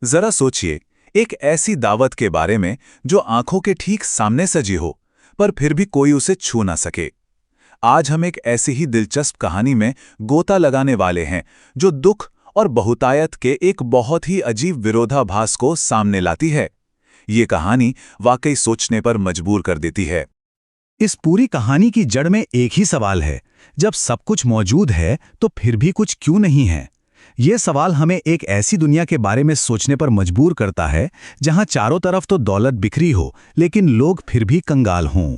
जरा सोचिए, एक ऐसी दावत के बारे में जो आंखों के ठीक सामने सजी हो, पर फिर भी कोई उसे छू ना सके। आज हम एक ऐसी ही दिलचस्प कहानी में गोता लगाने वाले हैं, जो दुख और बहुतायत के एक बहुत ही अजीब विरोधाभास को सामने लाती है। ये कहानी वाकई सोचने पर मजबूर कर देती है। इस पूरी कहानी की जड़ में एक ही सवाल है, जब सब कुछ मौजूद है तो फिर भी कुछ क्यों नहीं है। ये सवाल हमें एक ऐसी दुनिया के बारे में सोचने पर मजबूर करता है जहां चारों तरफ तो दौलत बिखरी हो, लेकिन लोग फिर भी कंगाल हों।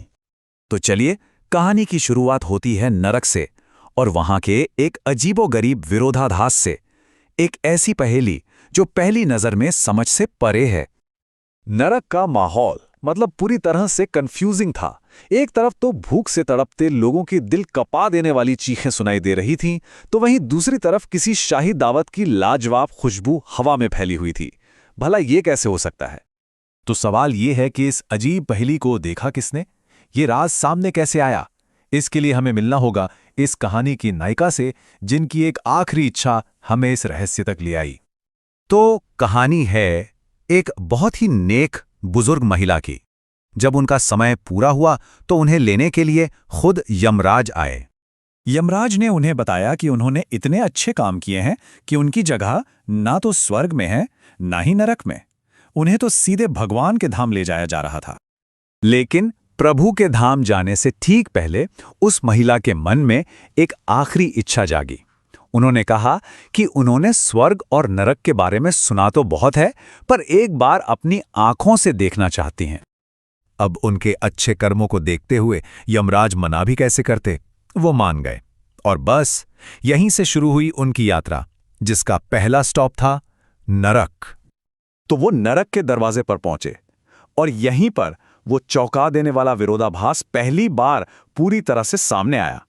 तो चलिए, कहानी की शुरुआत होती है नरक से, और वहां के एक अजीबोगरीब विरोधाभास से। एक ऐसी पहेली जो पहली नजर में समझ से परे है। नरक का माहौल मतलब पूरी तरह से कंफ्यूजिंग था। एक तरफ तो भूख से तड़पते लोगों की दिल कपा देने वाली चीखें सुनाई दे रही थीं, तो वहीं दूसरी तरफ किसी शाही दावत की लाजवाब खुशबू हवा में फैली हुई थी। भला ये कैसे हो सकता है? तो सवाल ये है कि इस अजीब पहेली को देखा किसने? ये राज सामने कैसे आया? इसके लिए हमें मिलना होगा इस कहानी की नायिका से, जिनकी एक आखिरी इच्छा हमें इस रहस्य तक ले आई। तो कहानी है एक बहुत ही नेक बुजुर्ग महिला की। जब उनका समय पूरा हुआ तो उन्हें लेने के लिए खुद यमराज आए। यमराज ने उन्हें बताया कि उन्होंने इतने अच्छे काम किए हैं कि उनकी जगह ना तो स्वर्ग में है, ना ही नरक में। उन्हें तो सीधे भगवान के धाम ले जाया जा रहा था। लेकिन प्रभु के धाम जाने से ठीक पहले उस महिला के मन में एक आखिरी इच्छा जागी। उन्होंने कहा कि उन्होंने स्वर्ग और नरक के बारे में सुना तो बहुत है, पर एक बार अपनी आंखों से देखना चाहती हैं। अब उनके अच्छे कर्मों को देखते हुए यमराज मना भी कैसे करते। वो मान गए, और बस यहीं से शुरू हुई उनकी यात्रा, जिसका पहला स्टॉप था नरक। तो वो नरक के दरवाजे पर पहुंचे, और यहीं पर वो चौंका देने वाला विरोधाभास पहली बार पूरी तरह से सामने आया।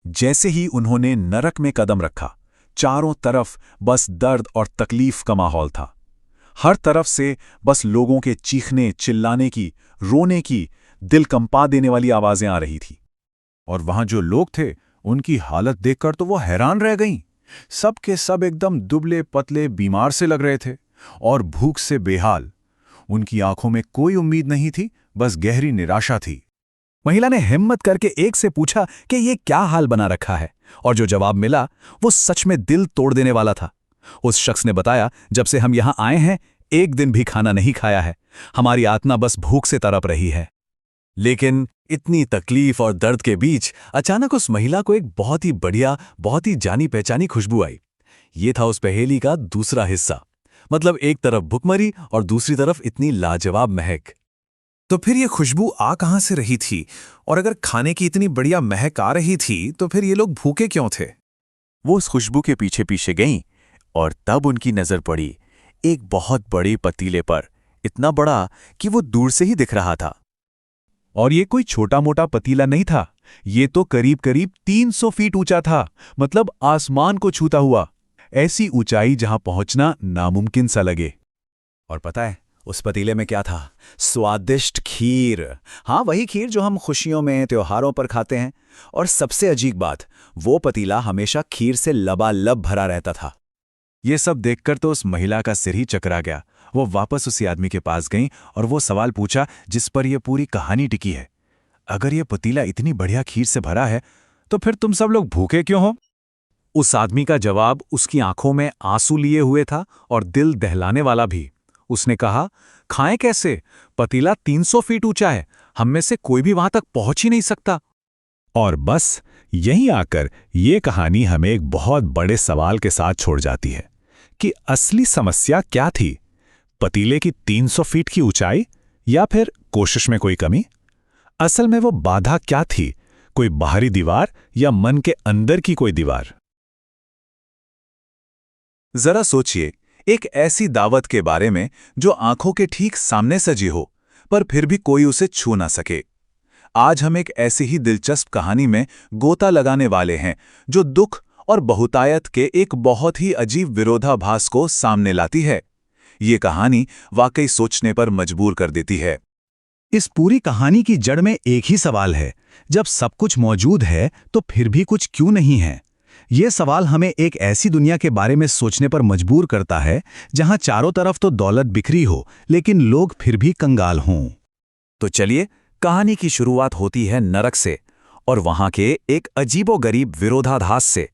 जैसे ही उन्होंने नरक में कदम रखा, चारों तरफ बस दर्द और तकलीफ का माहौल था। हर तरफ से बस लोगों के चीखने, चिल्लाने की, रोने की, दिल कंपा देने वाली आवाजें आ रही थी। और वहां जो लोग थे, उनकी हालत देखकर तो वो हैरान रह गईं। सब के सब एकदम दुबले पतले बीमार से लग रहे थे, और भूख से बेहाल। उनकी आंखों में कोई उम्मीद नहीं थी, बस गहरी निराशा थी। महिला ने हिम्मत करके एक से पूछा कि ये क्या हाल बना रखा है, और जो जवाब मिला वो सच में दिल तोड़ देने वाला था। उस शख्स ने बताया, जब से हम यहां आए हैं एक दिन भी खाना नहीं खाया है। हमारी आत्मा बस भूख से तड़प रही है। लेकिन इतनी तकलीफ और दर्द के बीच अचानक उस महिला को एक बहुत ही बढ़िया, बहुत ही जानी पहचानी खुशबू आई। ये था उस पहेली का दूसरा हिस्सा। मतलब एक तरफ भुखमरी और दूसरी तरफ इतनी लाजवाब महक। तो फिर ये खुशबू आ कहां से रही थी? और अगर खाने की इतनी बढ़िया महक आ रही थी, तो फिर ये लोग भूखे क्यों थे? वो उस खुशबू के पीछे पीछे गईं, और तब उनकी नजर पड़ी एक बहुत बड़े पतीले पर, इतना बड़ा कि वो दूर से ही दिख रहा था। और ये कोई छोटा मोटा पतीला नहीं था, ये तो करीब करीब 300 फीट ऊंचा था। मतलब आसमान को छूता हुआ। ऐसी ऊंचाई जहां पहुंचना नामुमकिन सा लगे। और पता है उस पतीले में क्या था? स्वादिष्ट खीर। हाँ, वही खीर जो हम खुशियों में, त्योहारों पर खाते हैं। और सबसे अजीब बात, वो पतीला हमेशा खीर से लबालब भरा रहता था। ये सब देखकर तो उस महिला का सिर ही चकरा गया। वो वापस उसी आदमी के पास गईं और वो सवाल पूछा जिस पर यह पूरी कहानी टिकी है। अगर ये पतीला इतनी बढ़िया खीर से भरा है, तो फिर तुम सब लोग भूखे क्यों हो? उस आदमी का जवाब उसकी आंखों में आंसू लिए हुए था और दिल दहलाने वाला भी। उसने कहा, खाएं कैसे? पतीला 300 फीट ऊंचा है, हम में से कोई भी वहां तक पहुंच ही नहीं सकता। और बस यहीं आकर ये कहानी हमें एक बहुत बड़े सवाल के साथ छोड़ जाती है कि असली समस्या क्या थी? पतीले की 300 फीट की ऊंचाई, या फिर कोशिश में कोई कमी? असल में वो बाधा क्या थी? कोई बाहरी दीवार या मन के अंदर की कोई दीवार? जरा सोचिए, एक ऐसी दावत के बारे में जो आंखों के ठीक सामने सजी हो, पर फिर भी कोई उसे छू ना सके। आज हम एक ऐसी ही दिलचस्प कहानी में गोता लगाने वाले हैं, जो दुख और बहुतायत के एक बहुत ही अजीब विरोधाभास को सामने लाती है। ये कहानी वाकई सोचने पर मजबूर कर देती है। इस पूरी कहानी की जड़ में एक ही सवाल है, जब सब कुछ मौजूद है तो फिर भी कुछ क्यों नहीं है। ये सवाल हमें एक ऐसी दुनिया के बारे में सोचने पर मजबूर करता है जहां चारों तरफ तो दौलत बिखरी हो लेकिन लोग फिर भी कंगाल हों। तो चलिए, कहानी की शुरुआत होती है नरक से और वहां के एक अजीबोगरीब विरोधाभास से,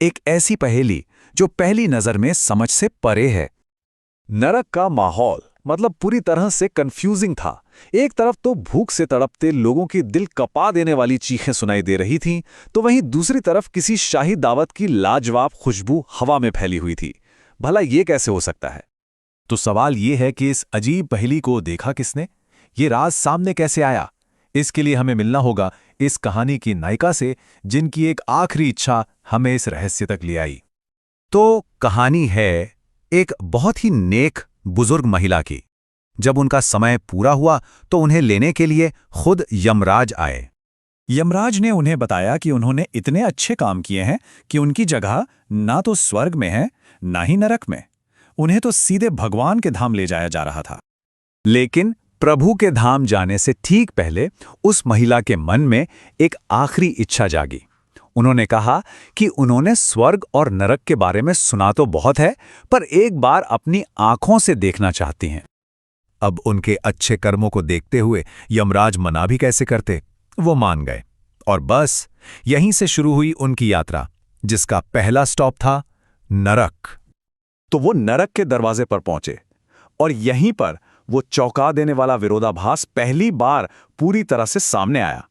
एक ऐसी पहेली जो पहली नजर में समझ से परे है। नरक का माहौल मतलब पूरी तरह से कंफ्यूजिंग था। एक तरफ तो भूख से तड़पते लोगों की दिल कपा देने वाली चीखें सुनाई दे रही थीं, तो वहीं दूसरी तरफ किसी शाही दावत की लाजवाब खुशबू हवा में फैली हुई थी। भला ये कैसे हो सकता है? तो सवाल ये है कि इस अजीब पहेली को देखा किसने, ये राज सामने कैसे आया? इसके लिए हमें मिलना होगा इस कहानी की नायिका से, जिनकी एक आखिरी इच्छा हमें इस रहस्य तक ले आई। तो कहानी है एक बहुत ही नेक बुजुर्ग महिला की। जब उनका समय पूरा हुआ तो उन्हें लेने के लिए खुद यमराज आए। यमराज ने उन्हें बताया कि उन्होंने इतने अच्छे काम किए हैं कि उनकी जगह ना तो स्वर्ग में है ना ही नरक में। उन्हें तो सीधे भगवान के धाम ले जाया जा रहा था। लेकिन प्रभु के धाम जाने से ठीक पहले उस महिला के मन में एक आखिरी इच्छा जागी। उन्होंने कहा कि उन्होंने स्वर्ग और नरक के बारे में सुना तो बहुत है, पर एक बार अपनी आंखों से देखना चाहती हैं। अब उनके अच्छे कर्मों को देखते हुए यमराज मना भी कैसे करते। वो मान गए और बस यहीं से शुरू हुई उनकी यात्रा, जिसका पहला स्टॉप था नरक। तो वो नरक के दरवाजे पर पहुंचे और यहीं पर वो चौंका देने वाला विरोधाभास पहली बार पूरी तरह से सामने आया।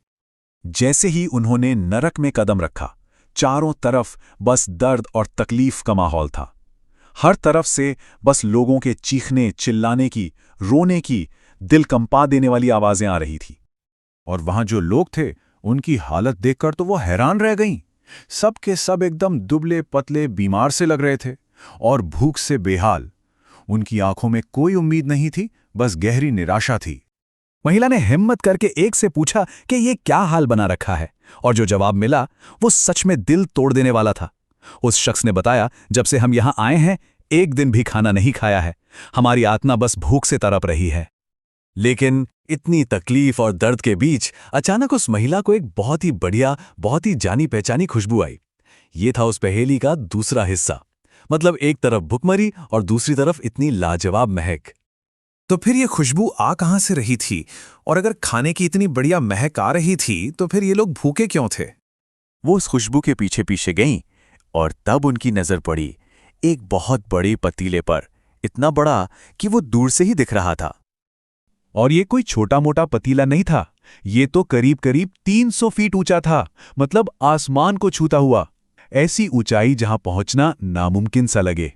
जैसे ही उन्होंने नरक में कदम रखा, चारों तरफ बस दर्द और तकलीफ का माहौल था। हर तरफ से बस लोगों के चीखने, चिल्लाने की, रोने की, दिल कंपा देने वाली आवाजें आ रही थी। और वहां जो लोग थे, उनकी हालत देखकर तो वो हैरान रह गईं। सब के सब एकदम दुबले पतले बीमार से लग रहे थे और भूख से बेहाल। उनकी आंखों में कोई उम्मीद नहीं थी, बस गहरी निराशा थी। महिला ने हिम्मत करके एक से पूछा कि ये क्या हाल बना रखा है, और जो जवाब मिला वो सच में दिल तोड़ देने वाला था। उस शख्स ने बताया, जब से हम यहां आए हैं एक दिन भी खाना नहीं खाया है। हमारी आत्मा बस भूख से तड़प रही है। लेकिन इतनी तकलीफ और दर्द के बीच अचानक उस महिला को एक बहुत ही बढ़िया, बहुत ही जानी पहचानी खुशबू आई। ये था उस पहेली का दूसरा हिस्सा। मतलब एक तरफ भुखमरी और दूसरी तरफ इतनी लाजवाब महक। तो फिर ये खुशबू आ कहां से रही थी? और अगर खाने की इतनी बढ़िया महक आ रही थी तो फिर ये लोग भूखे क्यों थे? वो उस खुशबू के पीछे पीछे गईं और तब उनकी नजर पड़ी एक बहुत बड़े पतीले पर, इतना बड़ा कि वो दूर से ही दिख रहा था। और ये कोई छोटा मोटा पतीला नहीं था, ये तो करीब करीब 300 फीट ऊंचा था। मतलब आसमान को छूता हुआ। ऐसी ऊंचाई जहां पहुंचना नामुमकिन सा लगे।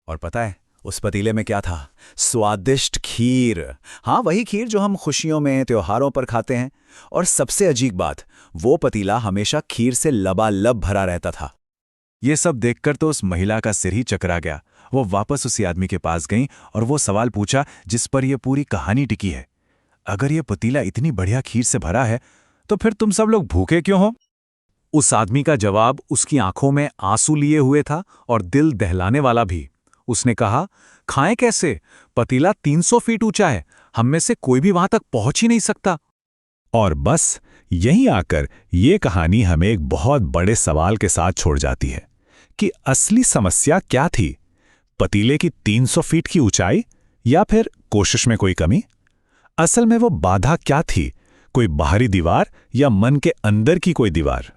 और पता है उस पतीले में क्या था? स्वादिष्ट खीर। हाँ, वही खीर जो हम खुशियों में, त्योहारों पर खाते हैं। और सबसे अजीब बात, वो पतीला हमेशा खीर से लबालब भरा रहता था। ये सब देखकर तो उस महिला का सिर ही चकरा गया। वो वापस उसी आदमी के पास गईं और वो सवाल पूछा जिस पर यह पूरी कहानी टिकी है। अगर ये पतीला इतनी बढ़िया खीर से भरा है, तो फिर तुम सब लोग भूखे क्यों हो? उस आदमी का जवाब उसकी आंखों में आंसू लिए हुए था और दिल दहलाने वाला भी। उसने कहा, खाएं कैसे? पतीला 300 फीट ऊंचा है, हम में से कोई भी वहां तक पहुंच ही नहीं सकता। और बस यहीं आकर ये कहानी हमें एक बहुत बड़े सवाल के साथ छोड़ जाती है कि असली समस्या क्या थी? पतीले की 300 फीट की ऊंचाई या फिर कोशिश में कोई कमी? असल में वो बाधा क्या थी? कोई बाहरी दीवार या मन के अंदर की कोई दीवार?